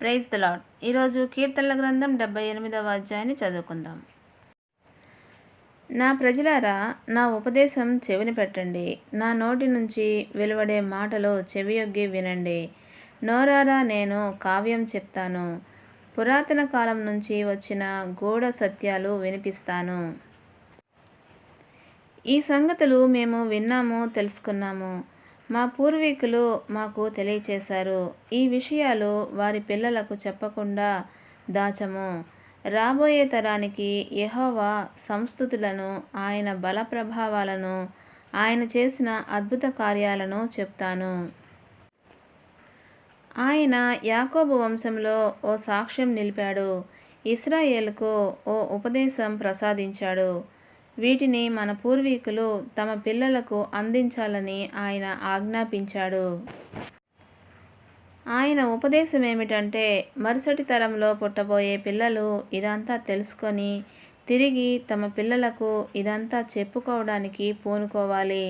Praise the lord. ఈరోజు కీర్తనల గ్రంథం 78వ అధ్యాయాన్ని చదువుకుందాం. నా ప్రజలారా, నా ఉపదేశం చెవిని పెట్టండి. నా నోటి నుంచి వెలువడే మాటలు చెవియొగ్గి వినండి. నోరారా నేను కావ్యం చెప్తాను. పురాతన కాలం నుంచి వచ్చిన గూఢ సత్యాలు వినిపిస్తాను. ఈ సంగతులు మేము విన్నాము, తెలుసుకున్నాము. మా పూర్వీకులు మాకు తెలియచేశారు. ఈ విషయాలు వారి పిల్లలకు చెప్పకుండా దాచము. రాబోయే తరానికి యెహోవా సంస్తుతులను, ఆయన బల ప్రభావాలను, ఆయన చేసిన అద్భుత కార్యాలను చెప్తాను. ఆయన యాకోబు వంశంలో ఓ సాక్ష్యం నిలిపాడు. ఇశ్రాయేలుకు ఓ ఉపదేశం ప్రసాదించాడు. వీటిని మన పూర్వీకులు తమ పిల్లలకు అందించాలని ఆయన ఆజ్ఞాపించాడు. ఆయన ఉపదేశం ఏమిటంటే, మరుసటి తరంలో పుట్టబోయే పిల్లలు ఇదంతా తెలుసుకొని తిరిగి తమ పిల్లలకు ఇదంతా చెప్పుకోవడానికి పూనుకోవాలి.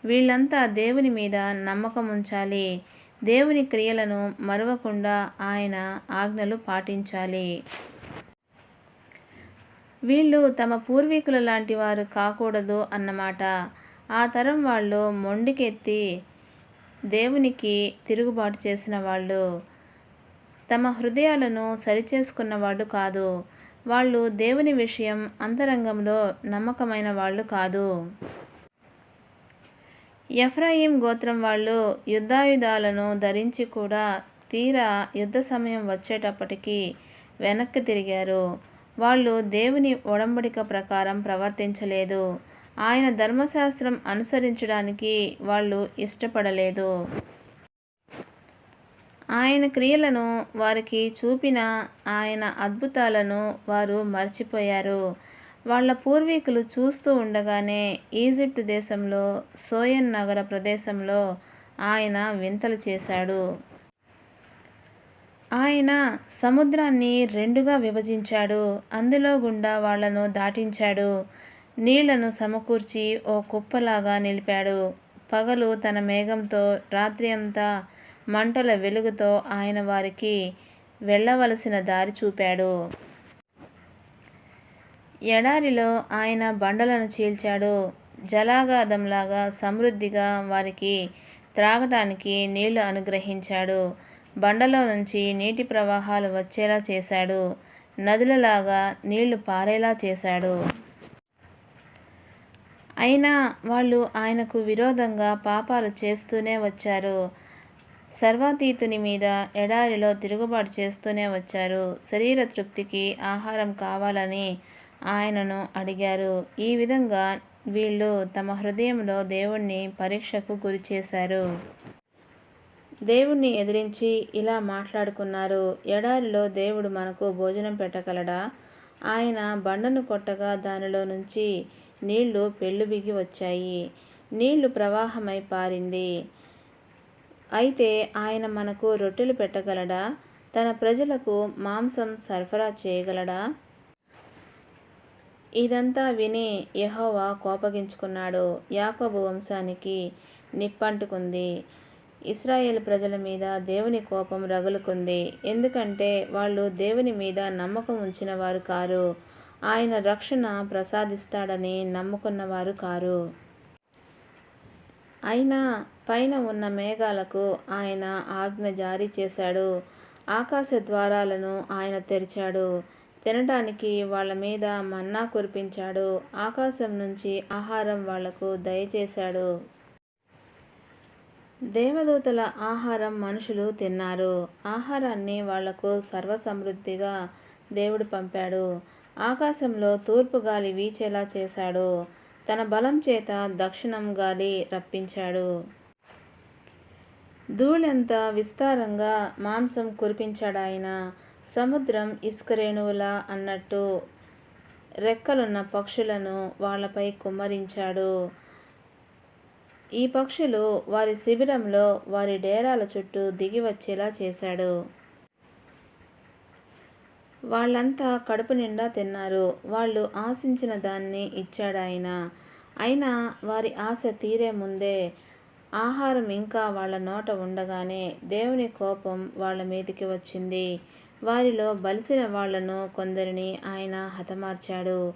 వీళ్ళంతా దేవుని మీద నమ్మకం ఉంచాలి. దేవుని క్రియలను మరువకుండా ఆయన ఆజ్ఞలు పాటించాలి. వీళ్ళు తమ పూర్వీకుల లాంటి వారు కాకూడదు అన్నమాట. ఆ తరం వాళ్ళు మొండికెత్తి దేవునికి తిరుగుబాటు చేసిన వాళ్ళు. తమ హృదయాలను సరిచేసుకున్నవాడు కాదు. వాళ్ళు దేవుని విషయం అంతరంగంలో నమ్మకమైన వాళ్ళు కాదు. ఎఫ్రాయిం గోత్రం వాళ్ళు యుద్ధాయుధాలను ధరించి కూడా తీరా యుద్ధ సమయం వచ్చేటప్పటికి వెనక్కి తిరిగారు. వాళ్ళు దేవుని ఒడంబడిక ప్రకారం ప్రవర్తించలేదు. ఆయన ధర్మశాస్త్రం అనుసరించడానికి వాళ్ళు ఇష్టపడలేదు. ఆయన క్రియలను వారికి చూపిన ఆయన అద్భుతాలను వారు మర్చిపోయారు. వాళ్ళ పూర్వీకులు చూస్తూ ఉండగానే ఈజిప్టు దేశంలో సోయన్ నగర ప్రదేశంలో ఆయన వింతలు చేశాడు. ఆయన సముద్రాన్ని రెండుగా విభజించాడు. అందులో గుండా వాళ్లను దాటించాడు. నీళ్లను సమకూర్చి ఓ కుప్పలాగా నిలిపాడు. పగలు తన మేఘంతో, రాత్రి అంతా మంటల వెలుగుతో ఆయన వారికి వెళ్ళవలసిన దారి చూపాడు. ఎడారిలో ఆయన బండలను చీల్చాడు. జలాగాధంలాగా సమృద్ధిగా వారికి త్రాగటానికి నీళ్లు అనుగ్రహించాడు. బండలో నుంచి నీటి ప్రవాహాలు వచ్చేలా చేశాడు. నదులలాగా నీళ్లు పారేలా చేశాడు. అయినా వాళ్ళు ఆయనకు విరోధంగా పాపాలు చేస్తూనే వచ్చారు. సర్వాతీతుని మీద ఎడారిలో తిరుగుబాటు చేస్తూనే వచ్చారు. శరీర తృప్తికి ఆహారం కావాలని ఆయనను అడిగారు. ఈ విధంగా వీళ్ళు తమ హృదయంలో దేవుణ్ణి పరీక్షకు గురిచేశారు. దేవుణ్ణి ఎదిరించి ఇలా మాట్లాడుకున్నారు. ఎడారిలో దేవుడు మనకు భోజనం పెట్టగలడా? ఆయన బండను కొట్టగా దానిలో నుంచి నీళ్లు పెళ్ళుబిగి వచ్చాయి. నీళ్లు ప్రవాహమై పారింది. అయితే ఆయన మనకు రొట్టెలు పెట్టగలడా? తన ప్రజలకు మాంసం సరఫరా చేయగలడా? ఇదంతా విని యెహోవా కోపగించుకున్నాడు. యాకోబు వంశానికి నిప్పంటుకుంది. ఇశ్రాయేలు ప్రజల మీద దేవుని కోపం రగులుకుంది. ఎందుకంటే వాళ్ళు దేవుని మీద నమ్మకం ఉంచిన వారు కారు. ఆయన రక్షణ ప్రసాదిస్తాడని నమ్ముకున్నవారు కారు. అయినా పైన ఉన్న మేఘాలకు ఆయన ఆజ్ఞ జారీ చేశాడు. ఆకాశ ద్వారాలను ఆయన తెరిచాడు. తినడానికి వాళ్ళ మీద మన్నా కురిపించాడు. ఆకాశం నుంచి ఆహారం వాళ్లకు దయచేశాడు. దేవదూతల ఆహారం మనుషులు తిన్నారు. ఆహారాన్ని వాళ్లకు సర్వసమృద్ధిగా దేవుడు పంపాడు. ఆకాశంలో తూర్పు గాలి వీచేలా చేశాడు. తన బలం చేత దక్షిణం గాలి రప్పించాడు. ధూళంత విస్తారంగా మాంసం కురిపించాడాయన. సముద్రం ఇసుక రేణువులా అన్నట్టు రెక్కలున్న పక్షులను వాళ్లపై కుమ్మరించాడు. ఈ పక్షులు వారి శిబిరంలో వారి డేరాల చుట్టూ దిగి వచ్చేలా చేశాడు. వాళ్ళంతా కడుపు నిండా తిన్నారు. వాళ్ళు ఆశించిన దాన్ని ఇచ్చాడాయన. అయినా వారి ఆశ తీరే ముందే, ఆహారం ఇంకా వాళ్ళ నోట ఉండగానే దేవుని కోపం వాళ్ళ మీదికి వచ్చింది. వారిలో బలిసిన వాళ్లను కొందరిని ఆయన హతమార్చాడు.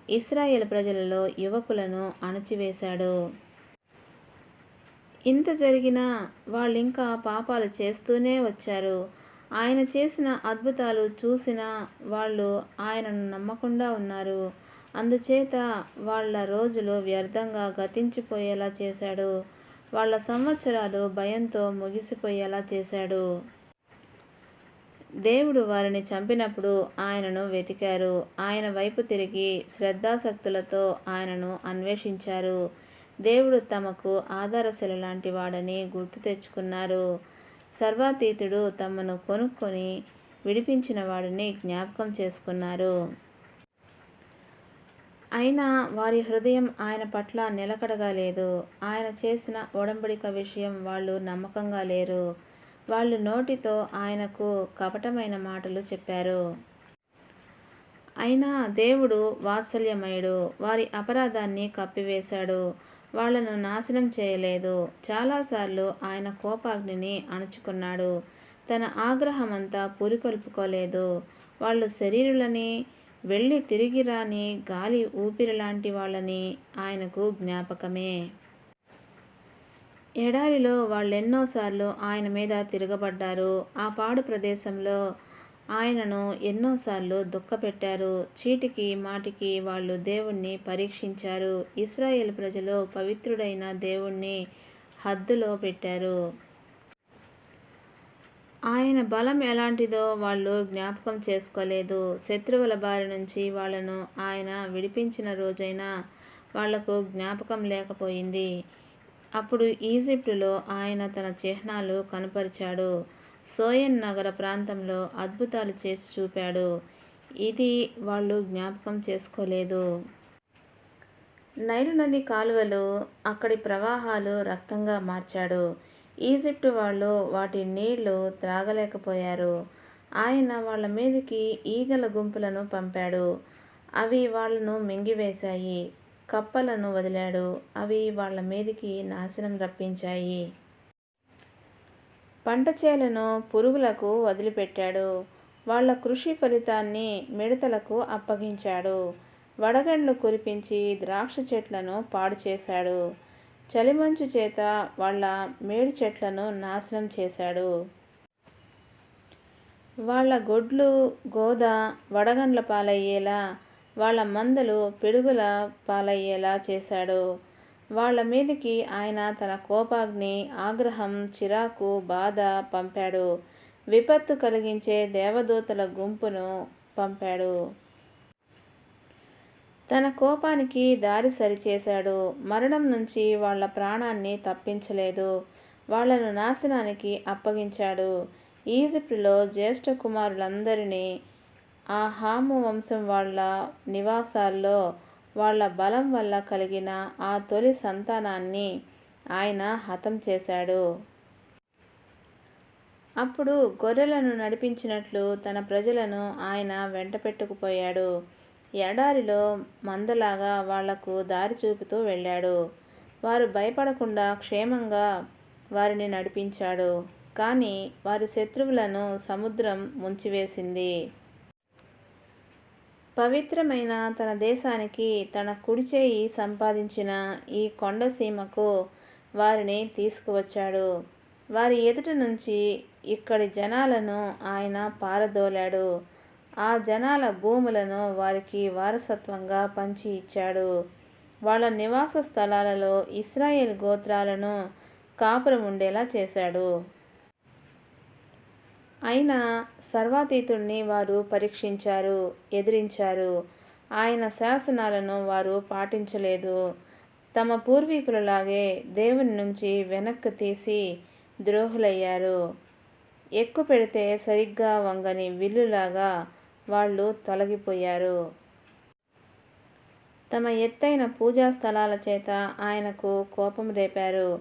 ఇశ్రాయేలు ప్రజలలో యువకులను అణచివేశాడు. ఇంత జరిగినా వాళ్ళింకా పాపాలు చేస్తూనే వచ్చారు. ఆయన చేసిన అద్భుతాలు చూసిన వాళ్ళు ఆయనను నమ్మకుండా ఉన్నారు. అందుచేత వాళ్ళ రోజులు వ్యర్థంగా గతించిపోయేలా చేశాడు. వాళ్ళ సంవత్సరాలు భయంతో ముగిసిపోయేలా చేశాడు. దేవుడు వారిని చంపినప్పుడు ఆయనను వెతికారు. ఆయన వైపు తిరిగి శ్రద్ధాసక్తులతో ఆయనను అన్వేషించారు. దేవుడు తమకు ఆధారశిల లాంటి వాడని గుర్తు తెచ్చుకున్నారు. సర్వాతీతుడు తమను కొనుక్కొని విడిపించిన వాడిని జ్ఞాపకం చేసుకున్నారు. అయినా వారి హృదయం ఆయన పట్ల నిలకడగా లేదు. ఆయన చేసిన ఒడంబడిక విషయం వాళ్ళు నమ్మకంగా లేరు. వాళ్ళు నోటితో ఆయనకు కపటమైన మాటలు చెప్పారు. అయినా దేవుడు వాత్సల్యమయుడు, వారి అపరాధాన్ని కప్పివేశాడు. వాళ్లను నాశనం చేయలేదు. చాలాసార్లు ఆయన కోపాగ్నిని అణుచుకున్నాడు. తన ఆగ్రహమంతా పురికొల్పుకోలేదు. వాళ్ళు శరీరులని, వెళ్ళి తిరిగి రాని గాలి ఊపిరి లాంటి వాళ్ళని ఆయనకు జ్ఞాపకమే. ఎడారిలో వాళ్ళెన్నోసార్లు ఆయన మీద తిరగబడ్డారు. ఆ పాడు ప్రదేశంలో ఆయనను ఎన్నోసార్లు దుఃఖపెట్టారు. చీటికి మాటికి వాళ్ళు దేవుణ్ణి పరీక్షించారు. ఇశ్రాయేలు ప్రజలు పవిత్రుడైన దేవుణ్ణి హద్దులో పెట్టారు. ఆయన బలం ఎలాంటిదో వాళ్ళు జ్ఞాపకం చేసుకోలేదు. శత్రువుల బారి నుంచి వాళ్ళను ఆయన విడిపించిన రోజైనా వాళ్లకు జ్ఞాపకం లేకపోయింది. అప్పుడు ఈజిప్టులో ఆయన తన చిహ్నాలు కనపరిచాడు. సోయన్ నగర ప్రాంతంలో అద్భుతాలు చేసి చూపాడు. ఇది వాళ్ళు జ్ఞాపకం చేసుకోలేదు. నైలు నది కాలువలు, అక్కడి ప్రవాహాలు రక్తంగా మార్చాడు. ఈజిప్టు వాళ్ళు వాటి నీళ్లు త్రాగలేకపోయారు. ఆయన వాళ్ళ మీదికి ఈగల గుంపులను పంపాడు. అవి వాళ్లను మింగివేశాయి. కప్పలను వదిలాడు. అవి వాళ్ళ మీదికి నాశనం రప్పించాయి. పంట చేలను పురుగులకు వదిలిపెట్టాడు. వాళ్ళ కృషి ఫలితాన్ని మిడతలకు అప్పగించాడు. వడగండ్లు కురిపించి ద్రాక్ష చెట్లను పాడు చేశాడు. చలిమంచు చేత వాళ్ళ మేడి చెట్లను నాశనం చేశాడు. వాళ్ళ గొడ్లు గోద వడగండ్ల పాలయ్యేలా, వాళ్ళ మందలు పిడుగుల పాలయ్యేలా చేశాడు. వాళ్ళ మీదికి ఆయన తన కోపాగ్ని, ఆగ్రహం, చిరాకు, బాధ పంపాడు. విపత్తు కలిగించే దేవదూతల గుంపును పంపాడు. తన కోపానికి దారి సరిచేశాడు. మరణం నుంచి వాళ్ళ ప్రాణాన్ని తప్పించలేదు. వాళ్లను నాశనానికి అప్పగించాడు. ఈజిప్టులో జ్యేష్ఠ కుమారులందరినీ, ఆ హాము వంశం వాళ్ళ నివాసాల్లో వాళ్ళ బలం వల్ల కలిగిన ఆ తొలి సంతానాన్ని ఆయన హతం చేశాడు. అప్పుడు గొర్రెలను నడిపించినట్లు తన ప్రజలను ఆయన వెంటపెట్టుకుపోయాడు. ఎడారిలో మందలాగా వాళ్లకు దారి చూపుతూ వెళ్ళాడు. వారు భయపడకుండా క్షేమంగా వారిని నడిపించాడు. కానీ వారి శత్రువులను సముద్రం ముంచివేసింది. పవిత్రమైన తన దేశానికి తన కుడిచేయి సంపాదించిన ఈ కొండసీమకు వారిని తీసుకువచ్చాడు. వారి ఎదుట నుంచి ఇక్కడి జనాలను ఆయన పారదోలాడు. ఆ జనాల భూములను వారికి వారసత్వంగా పంచి ఇచ్చాడు. వాళ్ళ నివాస స్థలాలలో ఇశ్రాయేలు గోత్రాలను కాపురం ఉండేలా చేశాడు. అయినా సర్వాతీతుణ్ణి వారు పరీక్షించారు, ఎదిరించారు. ఆయన శాసనాలను వారు పాటించలేదు. తమ పూర్వీకులలాగే దేవుని నుంచి వెనక్కు తీసి ద్రోహులయ్యారు. ఎక్కు పెడితే సరిగ్గా వంగని విల్లులాగా వాళ్ళు తొలగిపోయారు. తమ ఎత్తైన పూజా స్థలాల చేత ఆయనకు కోపం రేపారు.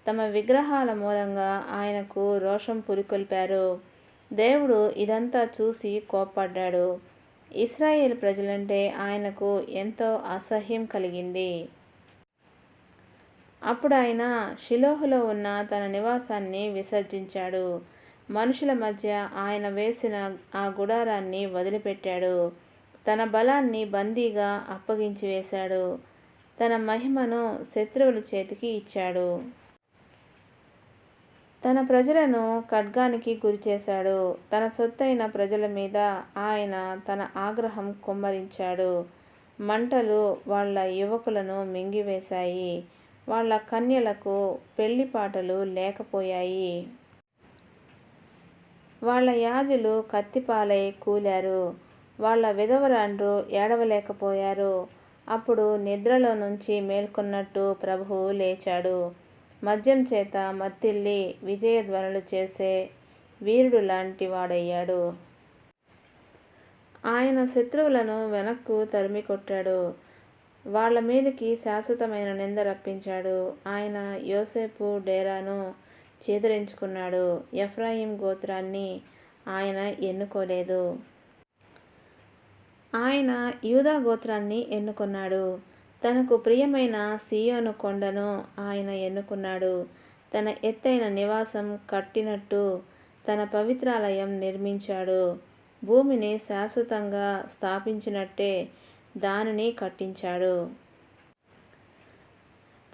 తమ విగ్రహాల మూలంగా ఆయనకు రోషం పురికొల్పారు. దేవుడు ఇదంతా చూసి కోప్పడ్డాడు. ఇశ్రాయేలు ప్రజలంటే ఆయనకు ఎంతో అసహ్యం కలిగింది. అప్పుడు ఆయన షిలోహులో ఉన్న తన నివాసాన్ని విసర్జించాడు. మనుషుల మధ్య ఆయన వేసిన ఆ గుడారాన్ని వదిలిపెట్టాడు. తన బలాన్ని బందీగా అప్పగించి వేశాడు. తన మహిమను శత్రువుల చేతికి ఇచ్చాడు. తన ప్రజలను ఖడ్గానికి గురిచేశాడు. తన సొత్తైన ప్రజల మీద ఆయన తన ఆగ్రహం కుమ్మరించాడు. మంటలు వాళ్ళ యువకులను మింగివేశాయి. వాళ్ళ కన్యలకు పెళ్లిపాటలు లేకపోయాయి. వాళ్ళ యాజులు కత్తిపాలై కూలారు. వాళ్ళ విధవరాండ్రు ఏడవలేకపోయారు. అప్పుడు నిద్రలో నుంచి మేల్కొన్నట్టు ప్రభువు లేచాడు. మద్యం చేత మత్తిల్లి విజయధ్వనులు చేసే వీరుడు లాంటి వాడయ్యాడు. ఆయన శత్రువులను వెనక్కు తరిమి కొట్టాడు. వాళ్ళ మీదికి శాశ్వతమైన నింద రప్పించాడు. ఆయన యోసేపు డేరాను చేదరించుకున్నాడు. ఎఫ్రాయిం గోత్రాన్ని ఆయన ఎన్నుకోలేదు. ఆయన యూదా గోత్రాన్ని ఎన్నుకున్నాడు. తనకు ప్రియమైన సీయోను కొండను ఆయన ఎన్నుకున్నాడు. తన ఎత్తైన నివాసం కట్టినట్టు తన పవిత్రాలయం నిర్మించాడు. భూమిని శాశ్వతంగా స్థాపించినట్టే దానిని కట్టించాడు.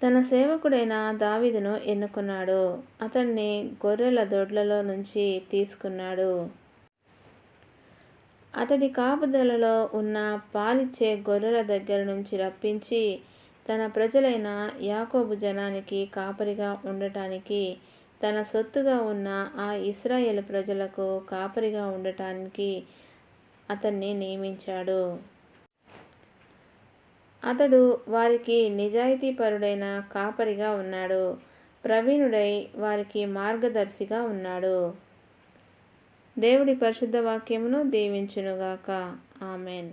తన సేవకుడైన దావీదును ఎన్నుకున్నాడు. అతన్ని గొర్రెల దొడ్లలో నుంచి తీసుకున్నాడు. అతడి కాపుదలలో ఉన్న పాలిచ్చే గొర్రెల దగ్గర నుంచి రప్పించి తన ప్రజలైన యాకోబు జనానికి కాపరిగా ఉండటానికి, తన సొత్తుగా ఉన్న ఆ ఇశ్రాయేలు ప్రజలకు కాపరిగా ఉండటానికి అతన్ని నియమించాడు. అతడు వారికి నిజాయితీపరుడైన కాపరిగా ఉన్నాడు. ప్రవీణుడై వారికి మార్గదర్శిగా ఉన్నాడు. దేవుడి పరిశుద్ధ వాక్యమును దీవించునుగాక. ఆమెన్.